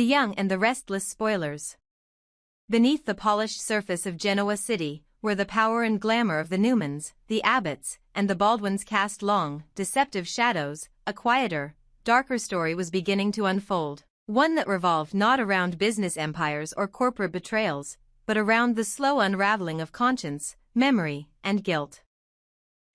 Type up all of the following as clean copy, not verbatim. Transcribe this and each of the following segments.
The Young and the Restless spoilers. Beneath the polished surface of Genoa City, where the power and glamour of the Newmans, the Abbotts, and the Baldwins cast long, deceptive shadows, a quieter, darker story was beginning to unfold, one that revolved not around business empires or corporate betrayals, but around the slow unraveling of conscience, memory, and guilt.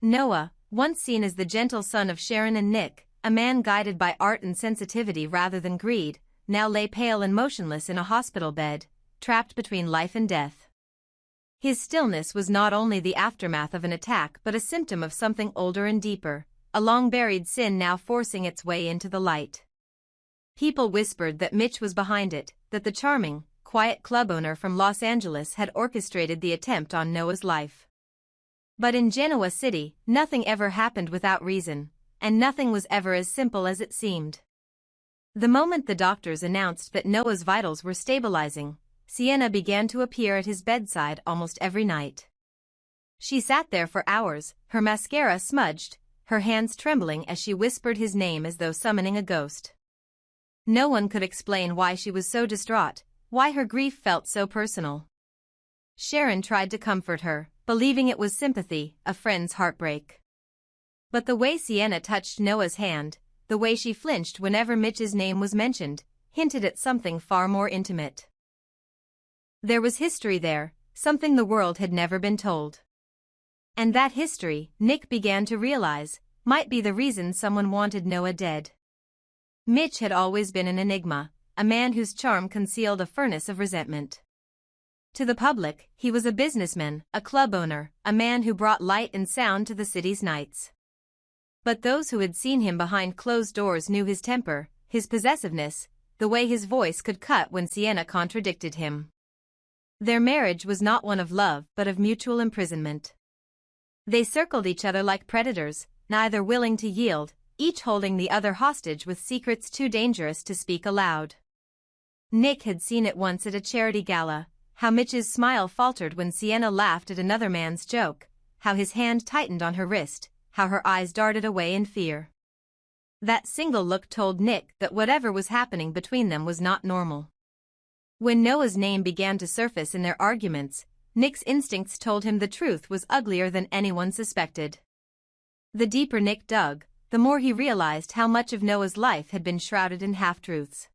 Noah, once seen as the gentle son of Sharon and Nick, a man guided by art and sensitivity rather than greed, now lay pale and motionless in a hospital bed, trapped between life and death. His stillness was not only the aftermath of an attack but a symptom of something older and deeper, a long-buried sin now forcing its way into the light. People whispered that Mitch was behind it, that the charming, quiet club owner from Los Angeles had orchestrated the attempt on Noah's life. But in Genoa City, nothing ever happened without reason, and nothing was ever as simple as it seemed. The moment the doctors announced that Noah's vitals were stabilizing, Sienna began to appear at his bedside almost every night. She sat there for hours, her mascara smudged, her hands trembling as she whispered his name as though summoning a ghost. No one could explain why she was so distraught, why her grief felt so personal. Sharon tried to comfort her, believing it was sympathy, a friend's heartbreak. But the way Sienna touched Noah's hand, the way she flinched whenever Mitch's name was mentioned, hinted at something far more intimate. There was history there, something the world had never been told. And that history, Nick began to realize, might be the reason someone wanted Noah dead. Mitch had always been an enigma, a man whose charm concealed a furnace of resentment. To the public, he was a businessman, a club owner, a man who brought light and sound to the city's nights. But those who had seen him behind closed doors knew his temper, his possessiveness, the way his voice could cut when Sienna contradicted him. Their marriage was not one of love but of mutual imprisonment. They circled each other like predators, neither willing to yield, each holding the other hostage with secrets too dangerous to speak aloud. Nick had seen it once at a charity gala, how Mitch's smile faltered when Sienna laughed at another man's joke, how his hand tightened on her wrist, how her eyes darted away in fear. That single look told Nick that whatever was happening between them was not normal. When Noah's name began to surface in their arguments, Nick's instincts told him the truth was uglier than anyone suspected. The deeper Nick dug, the more he realized how much of Noah's life had been shrouded in half-truths.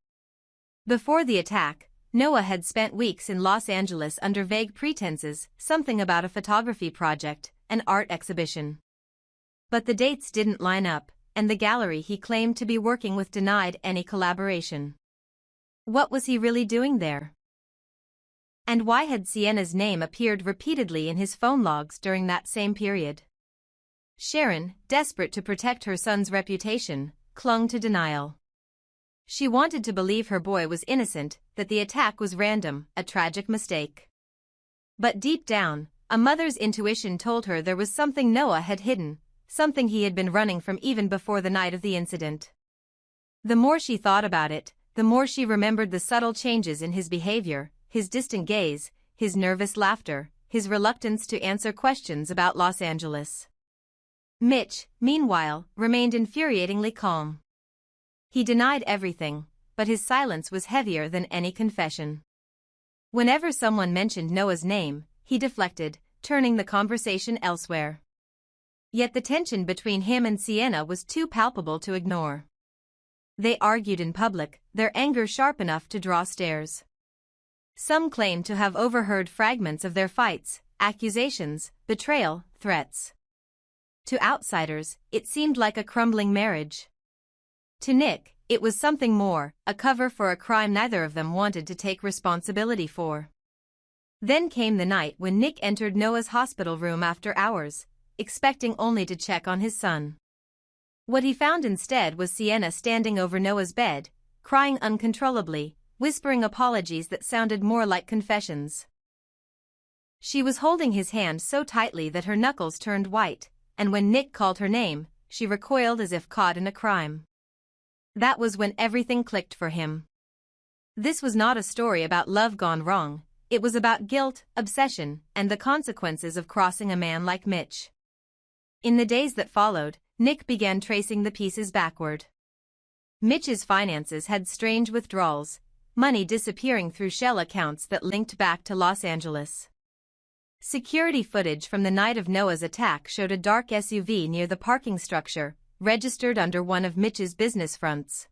Before the attack, Noah had spent weeks in Los Angeles under vague pretenses, something about a photography project, an art exhibition. But the dates didn't line up, and the gallery he claimed to be working with denied any collaboration. What was he really doing there? And why had Sienna's name appeared repeatedly in his phone logs during that same period? Sharon, desperate to protect her son's reputation, clung to denial. She wanted to believe her boy was innocent, that the attack was random, a tragic mistake. But deep down, a mother's intuition told her there was something Noah had hidden, something he had been running from even before the night of the incident. The more she thought about it, the more she remembered the subtle changes in his behavior, his distant gaze, his nervous laughter, his reluctance to answer questions about Los Angeles. Mitch, meanwhile, remained infuriatingly calm. He denied everything, but his silence was heavier than any confession. Whenever someone mentioned Noah's name, he deflected, turning the conversation elsewhere. Yet the tension between him and Sienna was too palpable to ignore. They argued in public, their anger sharp enough to draw stares. Some claimed to have overheard fragments of their fights, accusations, betrayal, threats. To outsiders, it seemed like a crumbling marriage. To Nick, it was something more, a cover for a crime neither of them wanted to take responsibility for. Then came the night when Nick entered Noah's hospital room after hours, expecting only to check on his son. What he found instead was Sienna standing over Noah's bed, crying uncontrollably, whispering apologies that sounded more like confessions. She was holding his hand so tightly that her knuckles turned white, and when Nick called her name, she recoiled as if caught in a crime. That was when everything clicked for him. This was not a story about love gone wrong, it was about guilt, obsession, and the consequences of crossing a man like Mitch. In the days that followed, Nick began tracing the pieces backward. Mitch's finances had strange withdrawals, money disappearing through shell accounts that linked back to Los Angeles. Security footage from the night of Noah's attack showed a dark SUV near the parking structure, registered under one of Mitch's business fronts.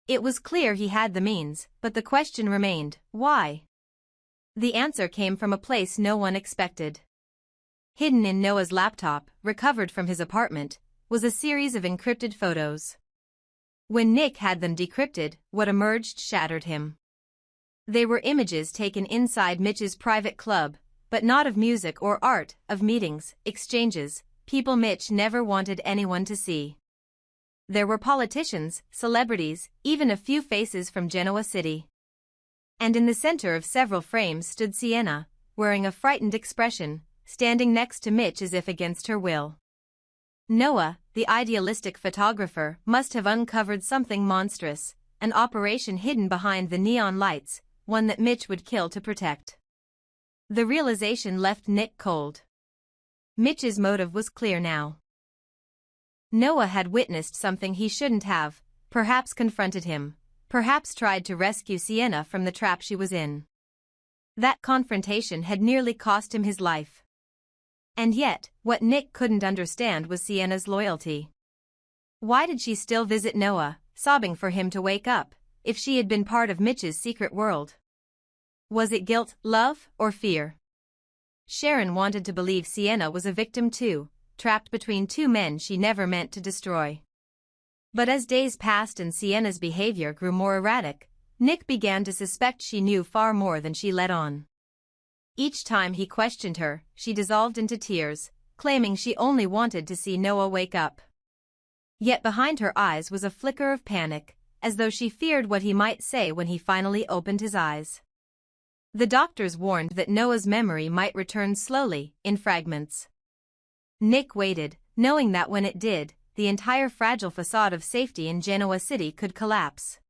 It was clear he had the means, but the question remained, why? The answer came from a place no one expected. Hidden in Noah's laptop, recovered from his apartment, was a series of encrypted photos. When Nick had them decrypted, what emerged shattered him. They were images taken inside Mitch's private club, but not of music or art, of meetings, exchanges, people Mitch never wanted anyone to see. There were politicians, celebrities, even a few faces from Genoa City. And in the center of several frames stood Sienna, wearing a frightened expression, standing next to Mitch as if against her will. Noah, the idealistic photographer, must have uncovered something monstrous, an operation hidden behind the neon lights, one that Mitch would kill to protect. The realization left Nick cold. Mitch's motive was clear now. Noah had witnessed something he shouldn't have, perhaps confronted him, perhaps tried to rescue Sienna from the trap she was in. That confrontation had nearly cost him his life. And yet, what Nick couldn't understand was Sienna's loyalty. Why did she still visit Noah, sobbing for him to wake up, if she had been part of Mitch's secret world? Was it guilt, love, or fear? Sharon wanted to believe Sienna was a victim too, trapped between two men she never meant to destroy. But as days passed and Sienna's behavior grew more erratic, Nick began to suspect she knew far more than she let on. Each time he questioned her, she dissolved into tears, claiming she only wanted to see Noah wake up. Yet behind her eyes was a flicker of panic, as though she feared what he might say when he finally opened his eyes. The doctors warned that Noah's memory might return slowly, in fragments. Nick waited, knowing that when it did, the entire fragile facade of safety in Genoa City could collapse.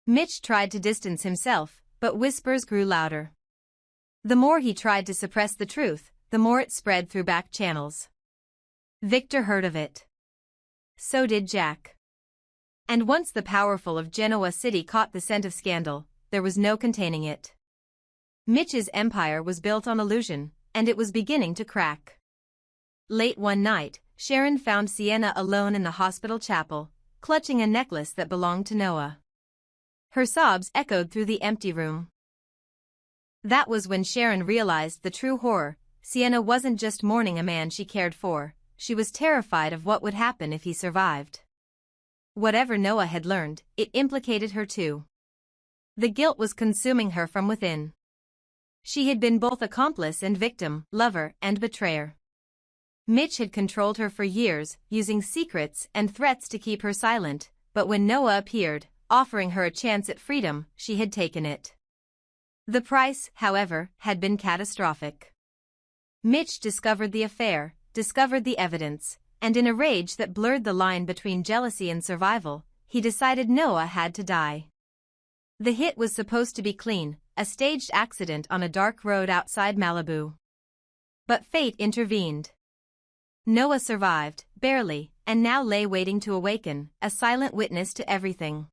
Mitch tried to distance himself, but whispers grew louder. The more he tried to suppress the truth, the more it spread through back channels. Victor heard of it. So did Jack. And once the powerful of Genoa City caught the scent of scandal, there was no containing it. Mitch's empire was built on illusion, and it was beginning to crack. Late one night, Sharon found Sienna alone in the hospital chapel, clutching a necklace that belonged to Noah. Her sobs echoed through the empty room. That was when Sharon realized the true horror. Sienna wasn't just mourning a man she cared for, she was terrified of what would happen if he survived. Whatever Noah had learned, it implicated her too. The guilt was consuming her from within. She had been both accomplice and victim, lover and betrayer. Mitch had controlled her for years, using secrets and threats to keep her silent, but when Noah appeared, offering her a chance at freedom, she had taken it. The price, however, had been catastrophic. Mitch discovered the affair, discovered the evidence, and in a rage that blurred the line between jealousy and survival, he decided Noah had to die. The hit was supposed to be clean, a staged accident on a dark road outside Malibu. But fate intervened. Noah survived, barely, and now lay waiting to awaken, a silent witness to everything.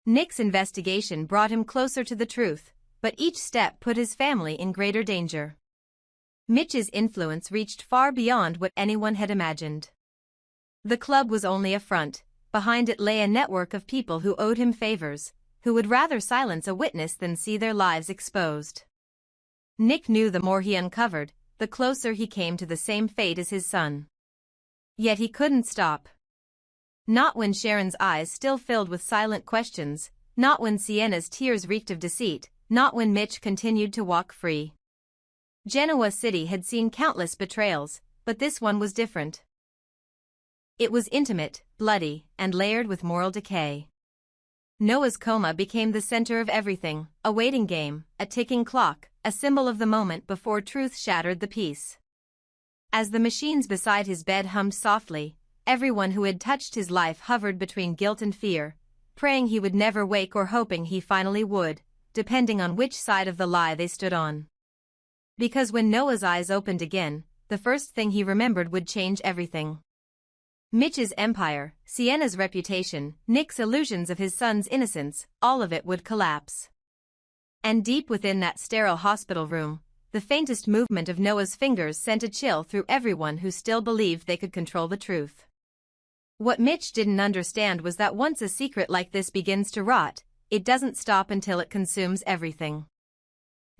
Nick's investigation brought him closer to the truth, but each step put his family in greater danger. Mitch's influence reached far beyond what anyone had imagined. The club was only a front, behind it lay a network of people who owed him favors, who would rather silence a witness than see their lives exposed. Nick knew the more he uncovered, the closer he came to the same fate as his son. Yet he couldn't stop. Not when Sharon's eyes still filled with silent questions, not when Sienna's tears reeked of deceit, not when Mitch continued to walk free. Genoa City had seen countless betrayals, but this one was different. It was intimate, bloody, and layered with moral decay. Noah's coma became the center of everything, a waiting game, a ticking clock, a symbol of the moment before truth shattered the peace. As the machines beside his bed hummed softly, everyone who had touched his life hovered between guilt and fear, praying he would never wake or hoping he finally would, depending on which side of the lie they stood on. Because when Noah's eyes opened again, the first thing he remembered would change everything. Mitch's empire, Sienna's reputation, Nick's illusions of his son's innocence, all of it would collapse. And deep within that sterile hospital room, the faintest movement of Noah's fingers sent a chill through everyone who still believed they could control the truth. What Mitch didn't understand was that once a secret like this begins to rot, it doesn't stop until it consumes everything.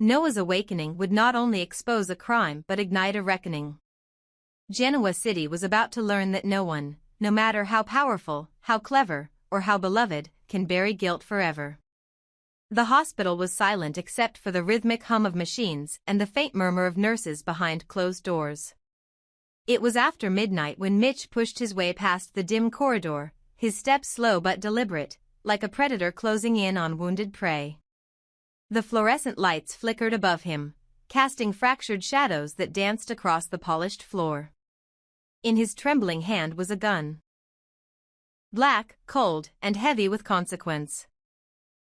Noah's awakening would not only expose a crime but ignite a reckoning. Genoa City was about to learn that no one, no matter how powerful, how clever, or how beloved, can bury guilt forever. The hospital was silent except for the rhythmic hum of machines and the faint murmur of nurses behind closed doors. It was after midnight when Mitch pushed his way past the dim corridor, his steps slow but deliberate, like a predator closing in on wounded prey. The fluorescent lights flickered above him, casting fractured shadows that danced across the polished floor. In his trembling hand was a gun. Black, cold, and heavy with consequence.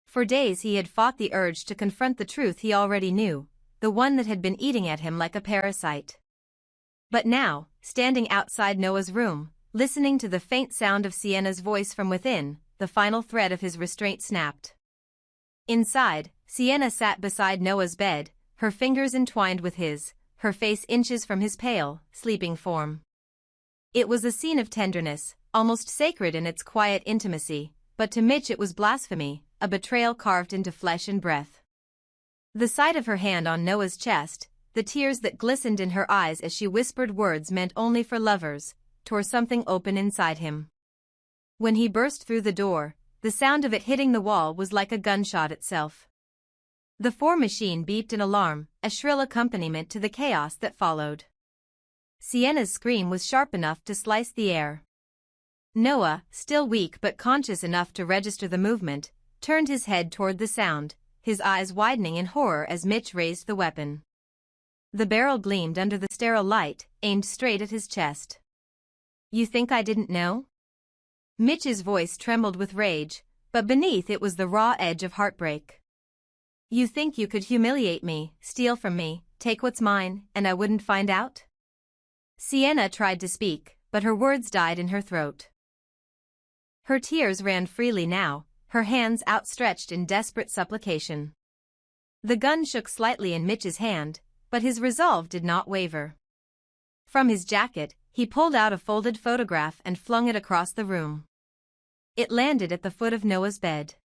For days he had fought the urge to confront the truth he already knew, the one that had been eating at him like a parasite. But now, standing outside Noah's room, listening to the faint sound of Sienna's voice from within, the final thread of his restraint snapped. Inside, Sienna sat beside Noah's bed, her fingers entwined with his, her face inches from his pale, sleeping form. It was a scene of tenderness, almost sacred in its quiet intimacy, but to Mitch it was blasphemy, a betrayal carved into flesh and breath. The sight of her hand on Noah's chest, the tears that glistened in her eyes as she whispered words meant only for lovers, tore something open inside him. When he burst through the door, the sound of it hitting the wall was like a gunshot itself. The 4 machine beeped an alarm, a shrill accompaniment to the chaos that followed. Sienna's scream was sharp enough to slice the air. Noah, still weak but conscious enough to register the movement, turned his head toward the sound, his eyes widening in horror as Mitch raised the weapon. The barrel gleamed under the sterile light, aimed straight at his chest. "You think I didn't know?" Mitch's voice trembled with rage, but beneath it was the raw edge of heartbreak. "You think you could humiliate me, steal from me, take what's mine, and I wouldn't find out?" Sienna tried to speak, but her words died in her throat. Her tears ran freely now, her hands outstretched in desperate supplication. The gun shook slightly in Mitch's hand, but his resolve did not waver. From his jacket, he pulled out a folded photograph and flung it across the room. It landed at the foot of Noah's bed.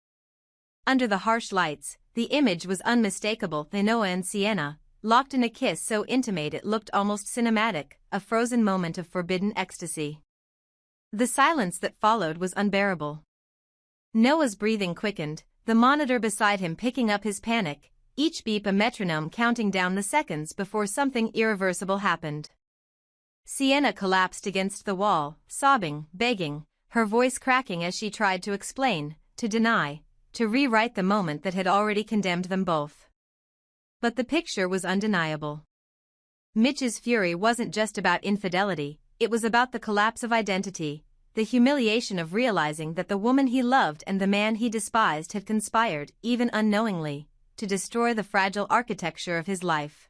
Under the harsh lights, the image was unmistakable. Noah and Sienna, locked in a kiss so intimate it looked almost cinematic, a frozen moment of forbidden ecstasy. The silence that followed was unbearable. Noah's breathing quickened, the monitor beside him picking up his panic, each beep a metronome counting down the seconds before something irreversible happened. Sienna collapsed against the wall, sobbing, begging, her voice cracking as she tried to explain, to deny, to rewrite the moment that had already condemned them both. But the picture was undeniable. Mitch's fury wasn't just about infidelity, it was about the collapse of identity, the humiliation of realizing that the woman he loved and the man he despised had conspired, even unknowingly, to destroy the fragile architecture of his life.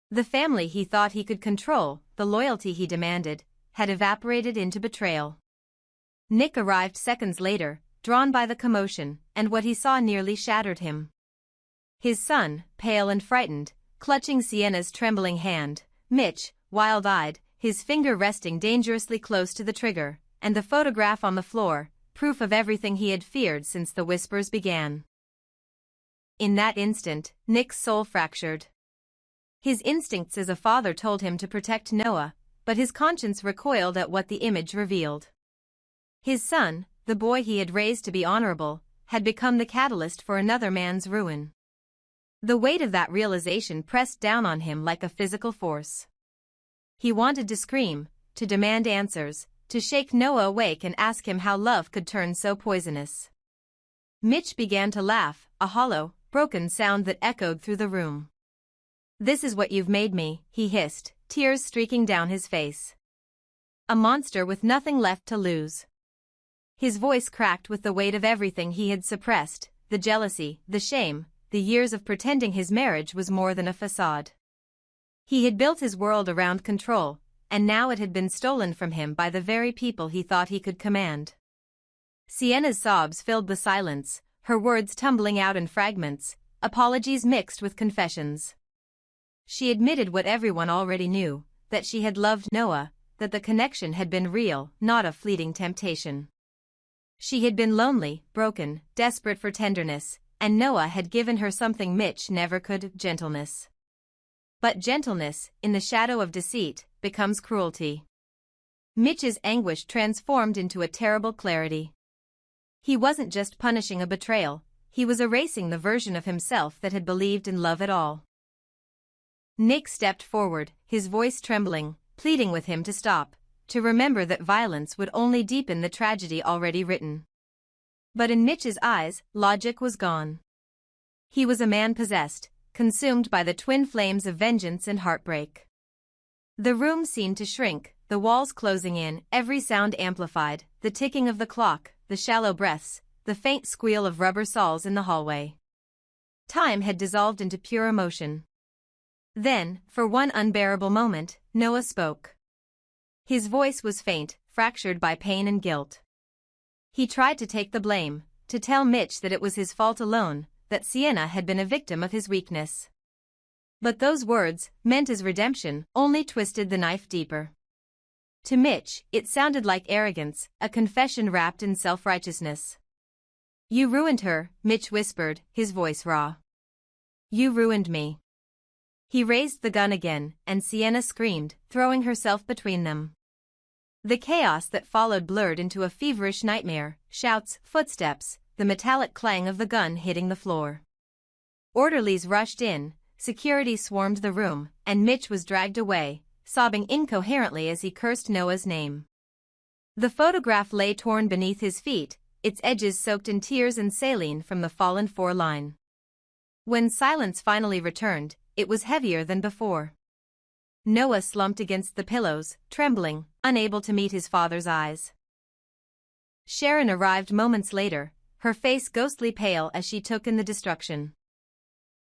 The family he thought he could control, the loyalty he demanded, had evaporated into betrayal. Nick arrived seconds later, drawn by the commotion, and what he saw nearly shattered him. His son, pale and frightened, clutching Sienna's trembling hand, Mitch, wild-eyed, his finger resting dangerously close to the trigger, and the photograph on the floor, proof of everything he had feared since the whispers began. In that instant, Nick's soul fractured. His instincts as a father told him to protect Noah, but his conscience recoiled at what the image revealed. His son, the boy he had raised to be honorable, had become the catalyst for another man's ruin. The weight of that realization pressed down on him like a physical force. He wanted to scream, to demand answers, to shake Noah awake and ask him how love could turn so poisonous. Mitch began to laugh, a hollow, broken sound that echoed through the room. "This is what you've made me," he hissed, tears streaking down his face. A monster with nothing left to lose. His voice cracked with the weight of everything he had suppressed, the jealousy, the shame, the years of pretending his marriage was more than a facade. He had built his world around control, and now it had been stolen from him by the very people he thought he could command. Sienna's sobs filled the silence, her words tumbling out in fragments, apologies mixed with confessions. She admitted what everyone already knew, that she had loved Noah, that the connection had been real, not a fleeting temptation. She had been lonely, broken, desperate for tenderness, and Noah had given her something Mitch never could, gentleness. But gentleness, in the shadow of deceit, becomes cruelty. Mitch's anguish transformed into a terrible clarity. He wasn't just punishing a betrayal, he was erasing the version of himself that had believed in love at all. Nick stepped forward, his voice trembling, pleading with him to stop, to remember that violence would only deepen the tragedy already written. But in Mitch's eyes, logic was gone. He was a man possessed, consumed by the twin flames of vengeance and heartbreak. The room seemed to shrink, the walls closing in, every sound amplified, the ticking of the clock, the shallow breaths, the faint squeal of rubber soles in the hallway. Time had dissolved into pure emotion. Then, for one unbearable moment, Noah spoke. His voice was faint, fractured by pain and guilt. He tried to take the blame, to tell Mitch that it was his fault alone, that Sienna had been a victim of his weakness. But those words, meant as redemption, only twisted the knife deeper. To Mitch, it sounded like arrogance, a confession wrapped in self-righteousness. "You ruined her," Mitch whispered, his voice raw. "You ruined me." He raised the gun again, and Sienna screamed, throwing herself between them. The chaos that followed blurred into a feverish nightmare, shouts, footsteps, the metallic clang of the gun hitting the floor. Orderlies rushed in, security swarmed the room, and Mitch was dragged away, sobbing incoherently as he cursed Noah's name. The photograph lay torn beneath his feet, its edges soaked in tears and saline from the fallen four-line. When silence finally returned, it was heavier than before. Noah slumped against the pillows, trembling, unable to meet his father's eyes. Sharon arrived moments later, her face ghostly pale as she took in the destruction.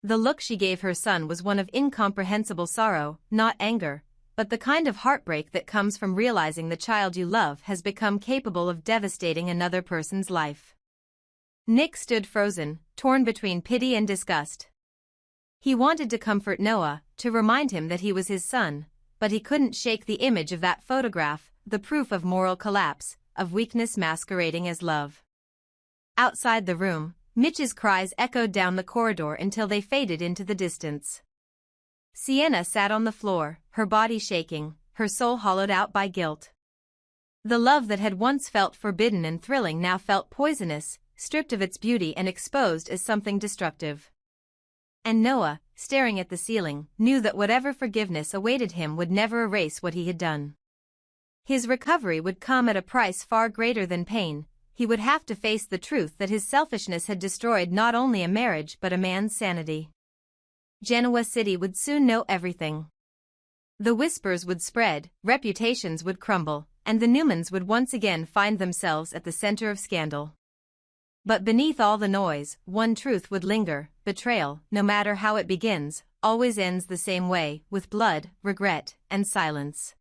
The look she gave her son was one of incomprehensible sorrow, not anger, but the kind of heartbreak that comes from realizing the child you love has become capable of devastating another person's life. Nick stood frozen, torn between pity and disgust. He wanted to comfort Noah, to remind him that he was his son, but he couldn't shake the image of that photograph, the proof of moral collapse, of weakness masquerading as love. Outside the room, Mitch's cries echoed down the corridor until they faded into the distance. Sienna sat on the floor, her body shaking, her soul hollowed out by guilt. The love that had once felt forbidden and thrilling now felt poisonous, stripped of its beauty and exposed as something destructive. And Noah, staring at the ceiling, knew that whatever forgiveness awaited him would never erase what he had done. His recovery would come at a price far greater than pain. He would have to face the truth that his selfishness had destroyed not only a marriage but a man's sanity. Genoa City would soon know everything. The whispers would spread, reputations would crumble, and the Newmans would once again find themselves at the center of scandal. But beneath all the noise, one truth would linger: betrayal, no matter how it begins, always ends the same way, with blood, regret, and silence.